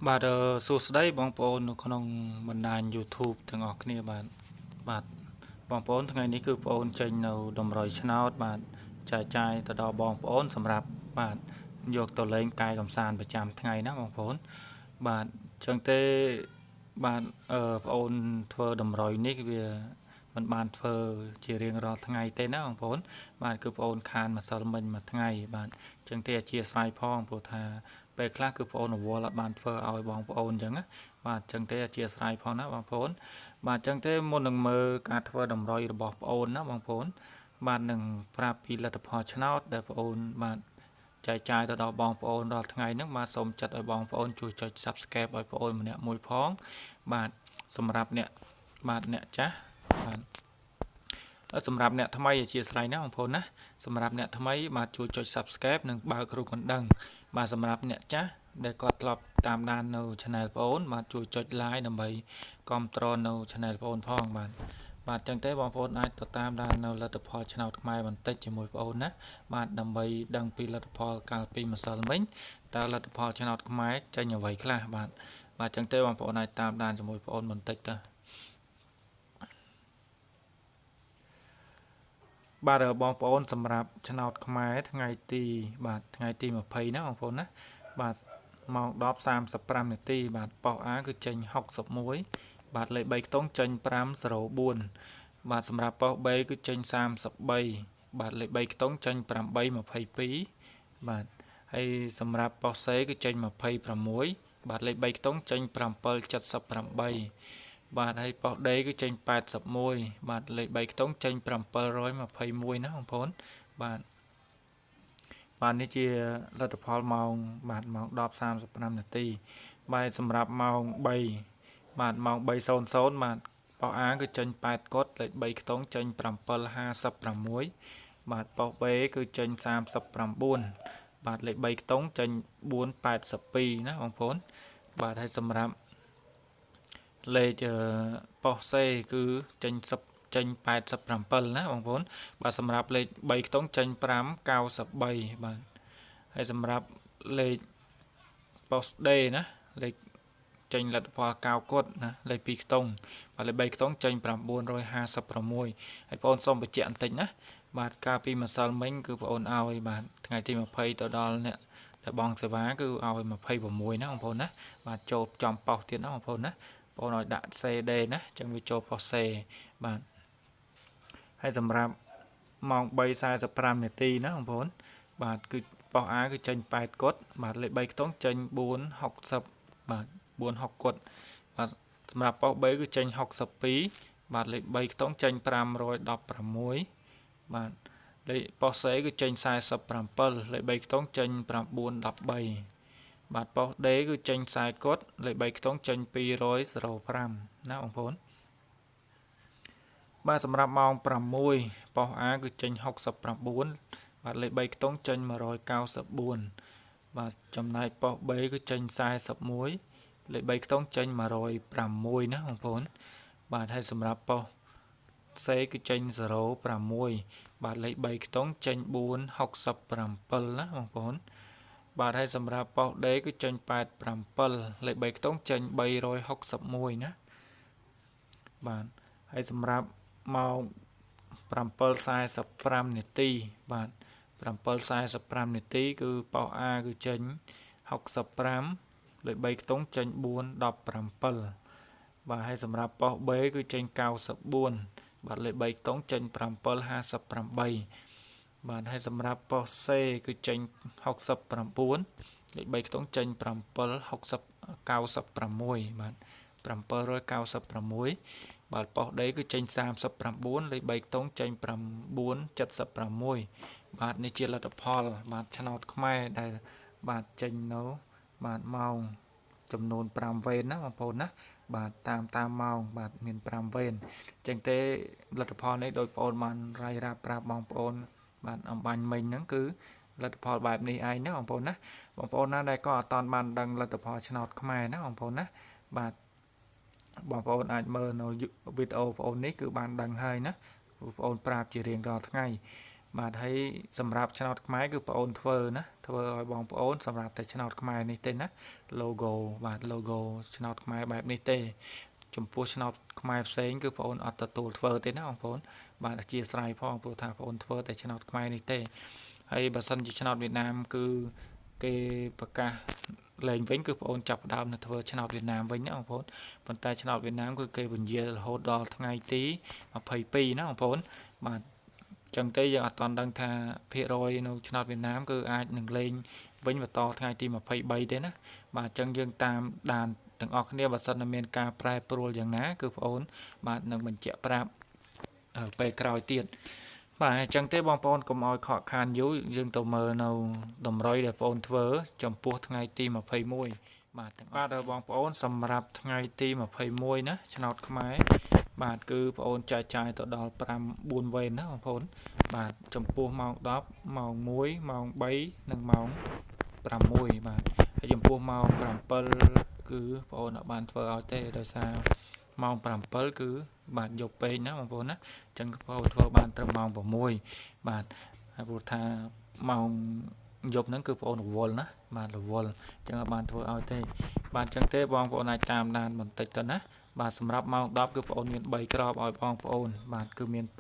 បាទសួស្តីបងប្អូននៅក្នុងបណ្ដាញ YouTube ទាំងអស់គ្នាបាទបងប្អូនថ្ងៃនេះគឺបងប្អូនចេញនៅតម្រុយឆ្នោតបាទចែកចាយទៅដល់បងប្អូនសម្រាប់បាទយកទៅលេងកាយកំសាន្តប្រចាំថ្ងៃណាបងប្អូនបាទអញ្ចឹងទេបាទបងប្អូនធ្វើតម្រុយនេះវាមិនបានធ្វើជារៀងរាល់ថ្ងៃទេណាបងប្អូនបាទគឺបងប្អូនខានម្សិលមិញមួយថ្ងៃបាទអញ្ចឹងទេអធិស្ឋានផងព្រោះថាពេលខ្លះគឺបងប្អូនរវល់អត់បានធ្វើឲ្យបងប្អូនអញ្ចឹងណាបាទអញ្ចឹងទេអធិស្ឋានផងណាបងប្អូនបាទអញ្ចឹងទេមុននឹងមើលការធ្វើតម្រុយរបស់បងប្អូនណាបងប្អូនបាទនឹងប្រាប់ពីលទ្ធផលឆ្នោតដែលបងប្អូនបាទចែកចាយទៅដល់បងប្អូនរាល់ថ្ងៃហ្នឹងបាទសូមចាត់ឲ្យបងប្អូនជួយចុច Subscribe ឲ្យបងប្អូនម្នាក់មួយផងបាទសម្រាប់អ្នកបាទអ្នកចាស់បាទសម្រាប់អ្នកថ្មីអធិស្ឋានណាបងប្អូនណាសម្រាប់អ្នកថ្មីបាទជួយចុច Subscribe និងបើករូបកណ្ដឹងបាទសម្រាប់អ្នកចាស់ដែលគាត់ធ្លាប់តាមដាននៅ Channel បងប្អូនបាទជួយចុច Like ដើម្បីគាំទ្រនៅ Channel បងប្អូនផងបាទចឹងទេបងប្អូនអាចទៅតាមដាននៅលទ្ធផលឆ្នោតខ្មែរបន្តិចជាមួយបងប្អូនណាបាទដើម្បីដឹងពីលទ្ធផលកាលពីម្សិលមិញតើលទ្ធផលឆ្នោតខ្មែរចេញអ្វីខ្លះបាទចឹងទេបងប្អូនអាចតាមដានជាមួយបងប្អូនបន្តិចទៅបាទបងប្អូនសម្រាប់ឆ្នោតខ្មែរថ្ងៃទី20ណាបងប្អូនណាបាទម៉ោង 10:35 នាទីបាទប៉ុស A គឺចេញ61បាទលេខ3ខ្ទង់ចេញ504បាទសម្រាប់ប៉ុស B គឺចេញ33បាទលេខ3ខ្ទង់ចេញ822បាទហើយសម្រាប់ប៉ុស C គឺចេញ26បាទលេខ3ខ្ទង់ចេញ778បាទហើយប៉ុស D គឺចេញ81បាទលេខ3ខ្ទង់ចេញ721ណាបងប្អូនបាទនេះជាលទ្ធផលម៉ោងបាទម៉ោង 10:35 នាទីបាទសម្រាប់ម៉ោង3បាទម៉ោង 3:00 បាទប៉ុស A គឺចេញ8កុដលេខ3ខ្ទង់ចេញ756បាទប៉ុស B គឺចេញ39បាទលេខ3ខ្ទង់ចេញ482ណាបងប្អូនបាទហើយសម្រាប់លេខប៉ុស C គឺចេញ87ណាបងប្អូនបាទសម្រាប់លេខ3ខ្ទង់ចេញ593បាទហើយសម្រាប់លេខប៉ុស D ណាលេខចេញលទ្ធផល9កុដណាលេខ2ខ្ទង់បាទលេខ3ខ្ទង់ចេញ956ហើយបងប្អូនសូមបញ្ជាក់បន្តិចណាបាទកាលពីម្សិលមិញគឺបងប្អូនឲ្យបាទថ្ងៃទី20ទៅដល់អ្នកដែលបងសេវាគឺឲ្យ26ណាបងប្អូនណាបាទចូលចំប៉ុសទៀតណាបងប្អូនណាបងប្អូនឲ្យដាក់ CD ណាចឹងវាចូលប៉ុស C បាទហើយសម្រាប់ម៉ោង 3:45 នាទីណាបងប្អូនបាទគឺប៉ុស A គឺចេញ8កុដបាទលេខ3ខ្ទង់ចេញ460បាទ460កុដបាទសម្រាប់ប៉ុស B គឺចេញ62បាទលេខ3ខ្ទង់ចេញ516បាទលេខប៉ុស C គឺចេញ47លេខ3ខ្ទង់ចេញ913បាទប៉ុស D គឺចេញ40កុដលេខ3ខ្ទង់ចេញ205ណាបងប្អូនបាទសម្រាប់ម៉ោង6ប៉ុស A គឺចេញ69បាទលេខ3ខ្ទង់ចេញ194បាទចំណែកប៉ុស B គឺចេញ41លេខ3ខ្ទង់ចេញ106ណាបងប្អូនបាទហើយសម្រាប់ប៉ុស C គឺចេញ06បាទលេខ3ខ្ទង់ចេញ467ណាបងប្អូនបាទហើយសម្រាប់ប៉ុស D គឺចេញ87លេខ3ខ្ទង់ចេញ361ណាបាទហើយសម្រាប់ម៉ោង7:45 នាទីបាទ7:45 នាទីគឺប៉ុស A គឺចេញ65លេខ3ខ្ទង់ចេញ417បាទហើយសម្រាប់ប៉ុស B គឺចេញ94បាទលេខ3ខ្ទង់ចេញ758បាទហើយសម្រាប់ប៉ុស C គឺចេញ69លេខ3ខ្ទង់ចេញ796បាទ796បាទប៉ុស D គឺចេញ39លេខ3ខ្ទង់ចេញ976បាទនេះជាលទ្ធផលបាទឆ្នោតខ្មែរដែលបាទចេញនៅបាទម៉ោងចំនួន5វេនណាបងប្អូនណាបាទតាមម៉ោងបាទមាន5វេនអញ្ចឹងទេលទ្ធផលនេះដោយបងប្អូនបានរាយរាប់ប្រាប់បងប្អូនបាទអំបញ្ញមិញហ្នឹងគឺលទ្ធផលបែបនេះឯងណាបងប្អូនណាបងប្អូនណាដែលក៏អត់តាន់បានដឹងលទ្ធផលឆ្នោតខ្មែរណាបងប្អូនណាបាទបងប្អូនអាចមើលនៅវីដេអូបងប្អូននេះគឺបានដឹងហើយណាបងប្អូនប្រាប់ជារៀងរាល់ថ្ងៃ បាទហើយសម្រាប់ឆ្នោតខ្មែរគឺបងអូនធ្វើណាធ្វើឲ្យបងប្អូនសម្រាប់តែឆ្នោតខ្មែរនេះទេណា logo បាទ logo ឆ្នោតខ្មែរបែបនេះទេចំពោះឆ្នោតខ្មែរផ្សេងគឺបងអូនអត់ទទួលធ្វើទេណាបងប្អូនបាទអធិស្ឋានផងព្រោះថាបងអូនធ្វើតែឆ្នោតខ្មែរនេះទេហើយបើសិនជាឆ្នោតវៀតណាមគឺគេប្រកាសលែងវិញគឺបងអូនចាប់ផ្ដើមនៅធ្វើឆ្នោតវៀតណាមវិញណាបងប្អូនប៉ុន្តែឆ្នោតវៀតណាមគឺគេពន្យារហូតដល់ថ្ងៃទី22ណាបងប្អូនបាទចឹងទេយើងអត់ទាន់ដឹងថាភាគរយនៅឆ្នោតវៀតណាមគឺអាចនឹងលេងវិញបន្តថ្ងៃទី23ទេណាបាទចឹងយើងតាមដានទាំងអស់គ្នាបើសិនមានការប្រែប្រួលយ៉ាងណាគឺបងអូនបាទនឹងបញ្ជាក់ប្រាប់ពេលក្រោយទៀតបាទអញ្ចឹងទេបងប្អូនកុំឲ្យខកខានយូរយើងទៅមើលនៅតម្រុយដែលបងប្អូនធ្វើចំពោះថ្ងៃទី21បាទទាំងអស់បងប្អូនសម្រាប់ថ្ងៃទី21ណាឆ្នោតខ្មែរបាទគឺបងប្អូនចែកចាយទៅដល់5 4វេនណាបងប្អូនបាទចំពោះម៉ោង10ម៉ោង1ម៉ោង3និងម៉ោង6បាទហើយចំពោះម៉ោង7គឺបងប្អូនអត់បានធ្វើឲ្យទេដោយសារម៉ោង7គឺបាទយប់ពេកណាបងប្អូនណាអញ្ចឹងបងប្អូនធ្វើបានត្រឹមម៉ោង6បាទហើយព្រោះថាម៉ោងយប់ហ្នឹងគឺបងប្អូនរវល់ណាបាទរវល់អញ្ចឹងអត់បានធ្វើឲ្យទេបាទអញ្ចឹងទេបងប្អូនអាចតាមដានបន្តិចទៅណាបាទសម្រាប់ម៉ោង10គឺបងប្អូនមាន3ក្របឲ្យបងប្អូនបាទគឺមាន84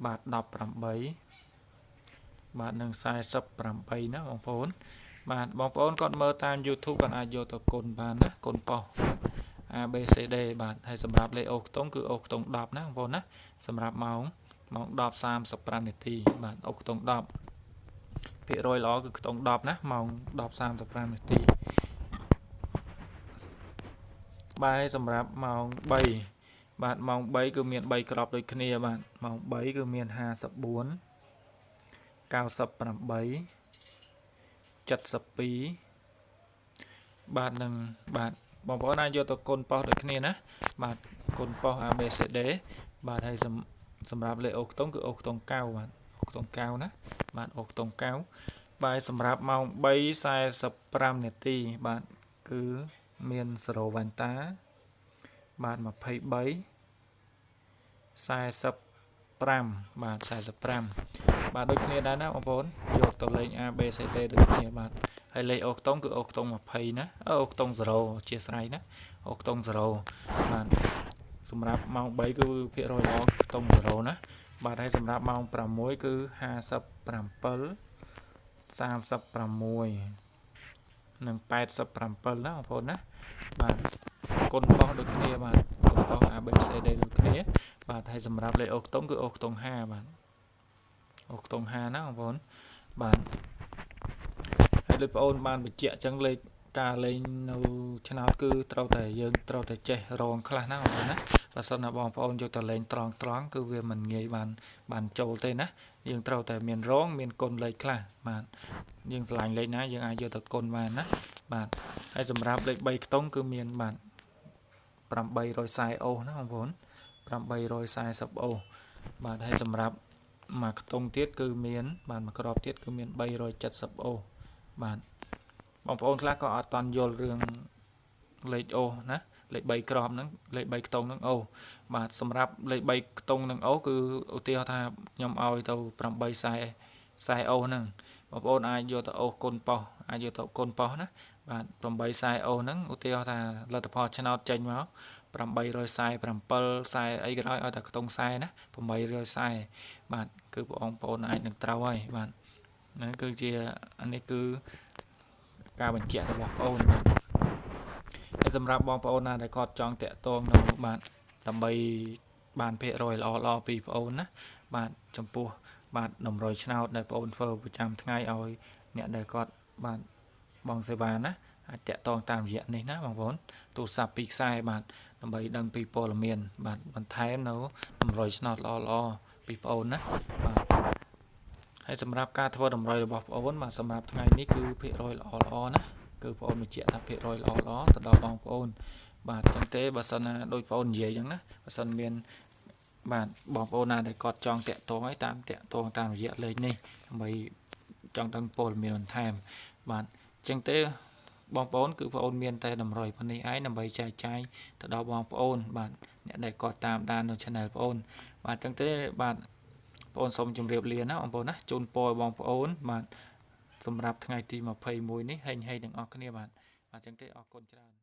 បាទ18បាទនិង48ណាបងប្អូនបាទបងប្អូនគាត់មើលតាម YouTube គាត់អាចយកទៅគុណបានណាគុណប៉ុស ABCD បាទហើយសម្រាប់លេខអូខ្ទង់គឺអូខ្ទង់10ណាបងប្អូនណាសម្រាប់ម៉ោង10:35នាទីបាទអូខ្ទង់10ភាគរយល្អគឺខ្ទង់10ណាម៉ោង10:35នាទីបាទសម្រាប់ម៉ោង3បាទម៉ោង3គឺមាន3ក្របដូចគ្នាបាទម៉ោង3គឺមាន54 98 72បាទនឹងបាទបងប្អូនអាចយកទៅគុណប៉ុសដូចគ្នាណាបាទគុណប៉ុស ABCD បាទហើយសម្រាប់លេខអូខ្ទង់គឺអូខ្ទង់9បាទអូខ្ទង់9ណាបាទអូខ្ទង់9បាទសម្រាប់ម៉ោង3:45នាទីបាទគឺមាន0វ៉ែនតាបាទ23 45បាទ45បាទដូចគ្នាដែរណាបងប្អូនយកទៅលេខ ABCD ដូចគ្នាបាទហើយលេខអូខ្ទង់គឺអូខ្ទង់20ណាអូខ្ទង់0អធិស្ឋានណាអូខ្ទង់0បាទសម្រាប់ម៉ោង3គឺភាគរយល្អខ្ទង់0ណាបាទហើយសម្រាប់ម៉ោង6គឺ57 36និង87ណាបងប្អូនណាបាទគុណប៉ុសដូចគ្នាបាទគុណប៉ុស ABCD ដូចគ្នាបាទហើយសម្រាប់លេខអូខ្ទង់គឺអូខ្ទង់5បាទអូខ្ទង់5ណាបងប្អូនបាទហើយដូចបងប្អូនបានបញ្ជាក់អញ្ចឹងលេខការលេងនៅឆ្នោតគឺត្រូវតែយើងត្រូវតែចេះរងខ្លះណាបងប្អូនណាបើសិនណាបងប្អូនយកទៅលេងត្រង់គឺវាមិនងាយបានចូលទេណាយើងត្រូវតែមានរងមានគុណលេខខ្លះបាទយើងឆ្លាញ់លេខណាយើងអាចយកទៅគុណបានណាបាទហើយសម្រាប់លេខ3ខ្ទង់គឺមានបាទ840អូសណាបងប្អូន840អូសបាទហើយសម្រាប់មួយខ្ទង់ទៀតគឺមានបាទមួយក្របទៀតគឺមាន370អូសបាទបងប្អូនខ្លះក៏អត់តាន់យល់រឿងលេខអូសណាលេខ3ក្របហ្នឹងលេខ3ខ្ទង់ហ្នឹងអូបាទសម្រាប់លេខ3ខ្ទង់ហ្នឹងអូគឺឧទាហរណ៍ថាខ្ញុំឲ្យទៅ840អូហ្នឹងបងប្អូនអាចយកទៅអូគុណប៉ុសអាចយកទៅគុណប៉ុសណាបាទ840អូហ្នឹងឧទាហរណ៍ថាលទ្ធផលឆ្នោតចេញមក847អីក៏ដោយឲ្យតែខ្ទង់40ណា840បាទគឺបងប្អូនអាចនឹងត្រូវហើយបាទហ្នឹងគឺជាអានេះគឺការបញ្ជាក់របស់បងប្អូនហើយសម្រាប់បងប្អូនណាដែលគាត់ចង់តាក់ទងនៅបាទដើម្បីបានភាគរយល្អពីបងប្អូនណាបាទចំពោះបាទតម្រុយឆ្នោតដែលបងប្អូនធ្វើប្រចាំថ្ងៃឲ្យអ្នកដែលគាត់បាទបងសេវាណាអាចតាក់ទងតាមរយៈនេះណាបងប្អូនទូរស័ព្ទពីខ្សែបាទដើម្បីដឹងពីព័ត៌មានបាទបន្ថែមនៅតម្រុយឆ្នោតល្អពីបងប្អូនណាបាទហើយសម្រាប់ការធ្វើតម្រុយរបស់បងប្អូនបាទសម្រាប់ថ្ងៃនេះគឺភាគរយល្អណាគឺបងប្អូនបញ្ជាក់ថាភាគរយល្អទៅដល់បងប្អូនបាទអញ្ចឹងទេបើសិនណាដូចបងប្អូននិយាយអញ្ចឹងណាបើសិនមានបាទបងប្អូនណាដែលគាត់ចង់តាក់ទងឲ្យតាក់ទងតាមរយៈលេខនេះដើម្បីចង់ដឹងព័ត៌មានបន្ថែមបាទអញ្ចឹងទេបងប្អូនគឺបងប្អូនមានតែតម្រុយប៉ុណ្នេះឯងដើម្បីចែកចាយទៅដល់បងប្អូនបាទអ្នកដែលគាត់តាមដាននៅ Channel បងប្អូនបាទអញ្ចឹងទេបាទ បងសូមជម្រាបលាណាបងប្អូនណាជូនពរបងប្អូនបាទសម្រាប់ថ្ងៃទី21នេះហេងទាំងអស់គ្នាបាទអញ្ចឹងទេអរគុណច្រើន